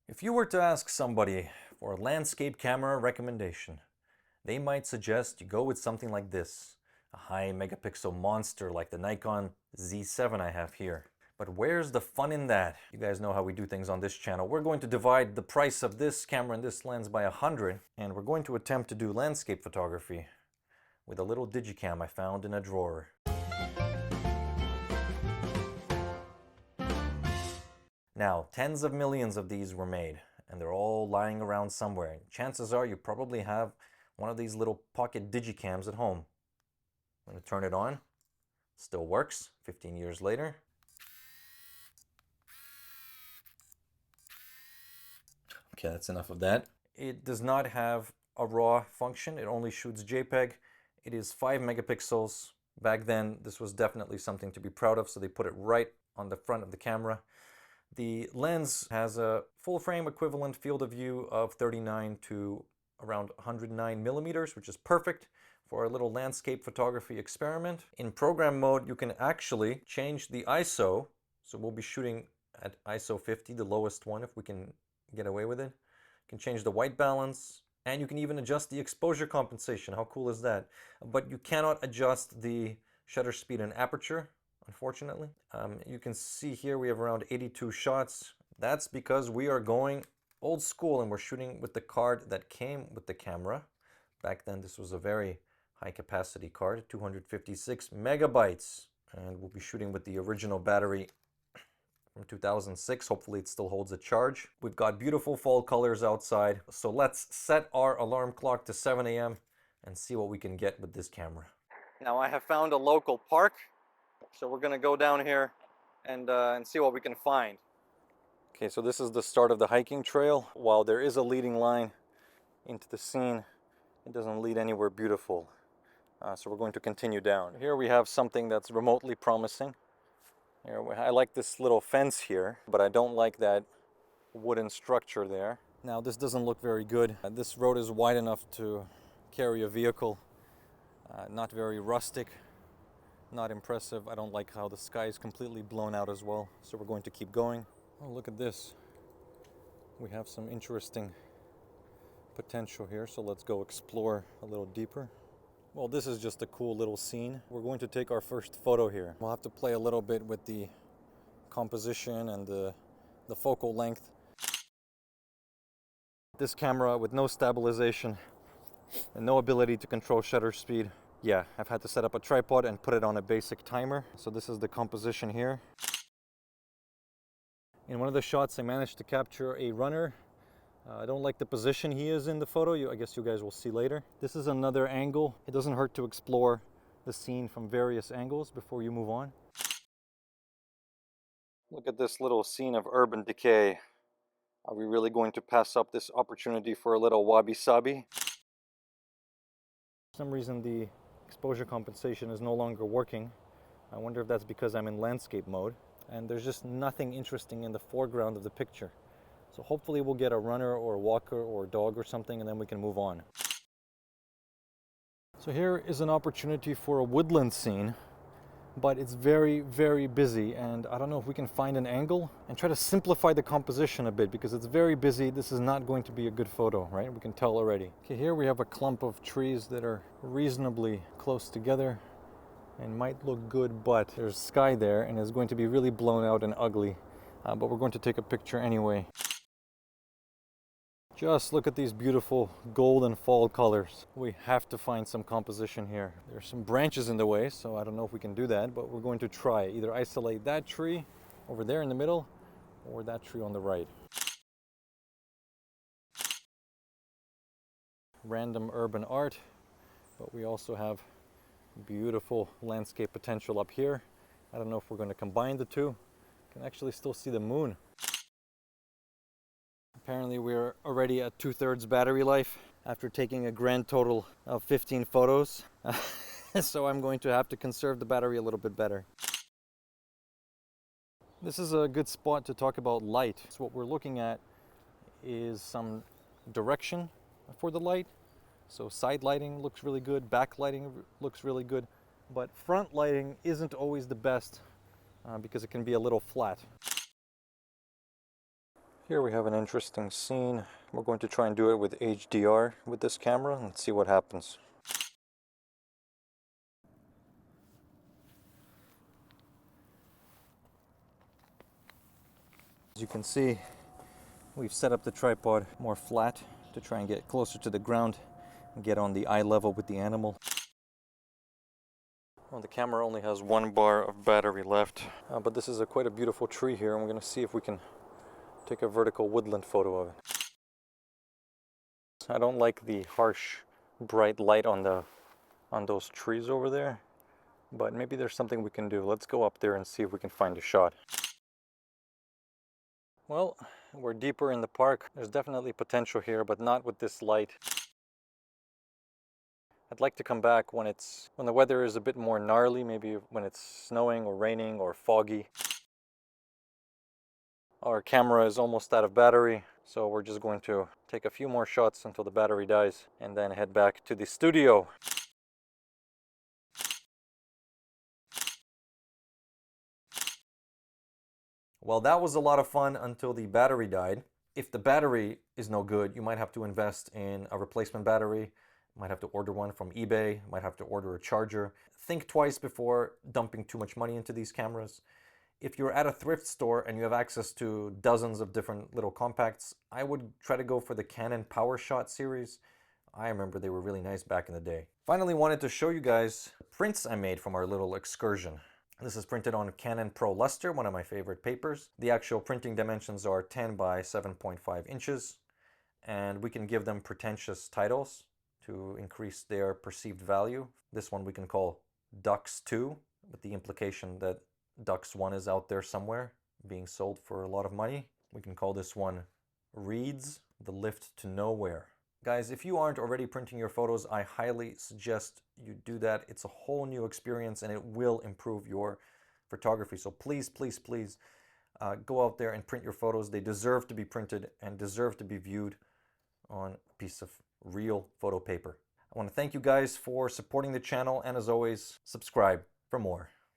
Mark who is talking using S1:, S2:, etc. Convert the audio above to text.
S1: If you were to ask somebody for a landscape camera recommendation, they might suggest you go with something like this, a high megapixel monster like the Nikon Z7 I have here. But where's the fun in that? You guys know how we do things on this channel. We're going to divide the price of this camera and this lens by 100, and we're going to attempt to do landscape photography with a little digicam I found in a drawer. Now, tens of millions of these were made, and they're all lying around somewhere. Chances are you probably have one of these little pocket digicams at home. I'm going to turn it on. Still works 15 years later. Okay, that's enough of that. It does not have a RAW function. It only shoots JPEG. It is 5 megapixels. Back then, this was definitely something to be proud of, so they put it right on the front of the camera. The lens has a full frame equivalent field of view of 39 to around 109 millimeters, which is perfect for a little landscape photography experiment. In program mode, you can actually change the ISO. So we'll be shooting at ISO 50, the lowest one, if we can get away with it. You can change the white balance, and you can even adjust the exposure compensation. How cool is that? But you cannot adjust the shutter speed and aperture, unfortunately. You can see here we have around 82 shots. That's because we are going old school and we're shooting with the card that came with the camera. Back then this was a very high capacity card, 256 megabytes. And we'll be shooting with the original battery from 2006. Hopefully it still holds a charge. We've got beautiful fall colors outside. So let's set our alarm clock to 7 a.m. and see what we can get with this camera. Now I have found a local park. So we're gonna go down here and see what we can find. Okay, so this is the start of the hiking trail. While there is a leading line into the scene, it doesn't lead anywhere beautiful. So we're going to continue down. Here we have something that's remotely promising. Here, I like this little fence here, but I don't like that wooden structure there. Now this doesn't look very good. This road is wide enough to carry a vehicle, not very rustic. Not impressive. I don't like how the sky is completely blown out as well. So we're going to keep going. Oh, look at this. We have some interesting potential here. So let's go explore a little deeper. Well, this is just a cool little scene. We're going to take our first photo here. We'll have to play a little bit with the composition and the focal length. This camera with no stabilization and no ability to control shutter speed. Yeah, I've had to set up a tripod and put it on a basic timer. So this is the composition here. In one of the shots, I managed to capture a runner. I don't like the position he is in the photo. I guess you guys will see later. This is another angle. It doesn't hurt to explore the scene from various angles before you move on. Look at this little scene of urban decay. Are we really going to pass up this opportunity for a little wabi-sabi? For some reason, the exposure compensation is no longer working. I wonder if that's because I'm in landscape mode and there's just nothing interesting in the foreground of the picture. So hopefully we'll get a runner or a walker or a dog or something, and then we can move on. So here is an opportunity for a woodland scene, but it's very, very busy, and I don't know if we can find an angle and try to simplify the composition a bit, because it's very busy. This is not going to be a good photo, right? We can tell already. Okay, here we have a clump of trees that are reasonably close together and might look good, but there's sky there and it's going to be really blown out and ugly. But we're going to take a picture anyway. Just look at these beautiful golden fall colors. We have to find some composition here. There's some branches in the way, so I don't know if we can do that, but we're going to try. Either isolate that tree over there in the middle or that tree on the right. Random urban art, but we also have beautiful landscape potential up here. I don't know if we're going to combine the two. You can actually still see the moon. Apparently we're already at 2/3 battery life after taking a grand total of 15 photos. So I'm going to have to conserve the battery a little bit better. This is a good spot to talk about light. So what we're looking at is some direction for the light. So side lighting looks really good, back lighting looks really good, but front lighting isn't always the best because it can be a little flat. Here we have an interesting scene. We're going to try and do it with HDR with this camera and see what happens. As you can see, we've set up the tripod more flat to try and get closer to the ground and get on the eye level with the animal. Well, the camera only has 1 bar of battery left, but this is quite a beautiful tree here, and we're going to see if we can take a vertical woodland photo of it. I don't like the harsh, bright light on those trees over there, but maybe there's something we can do. Let's go up there and see if we can find a shot. Well, we're deeper in the park. There's definitely potential here, but not with this light. I'd like to come back when the weather is a bit more gnarly, maybe when it's snowing or raining or foggy. Our camera is almost out of battery, so we're just going to take a few more shots until the battery dies and then head back to the studio. Well, that was a lot of fun until the battery died. If the battery is no good, you might have to invest in a replacement battery. You might have to order one from eBay. You might have to order a charger. Think twice before dumping too much money into these cameras. If you're at a thrift store and you have access to dozens of different little compacts, I would try to go for the Canon PowerShot series. I remember they were really nice back in the day. Finally, wanted to show you guys prints I made from our little excursion. This is printed on Canon Pro Luster, one of my favorite papers. The actual printing dimensions are 10 by 7.5 inches, and we can give them pretentious titles to increase their perceived value. This one we can call Dux 2, with the implication that Dux 1 is out there somewhere, being sold for a lot of money. We can call this one Reeds, the Lift to Nowhere. Guys, if you aren't already printing your photos, I highly suggest you do that. It's a whole new experience and it will improve your photography. So please, please, please go out there and print your photos. They deserve to be printed and deserve to be viewed on a piece of real photo paper. I want to thank you guys for supporting the channel, and as always, subscribe for more.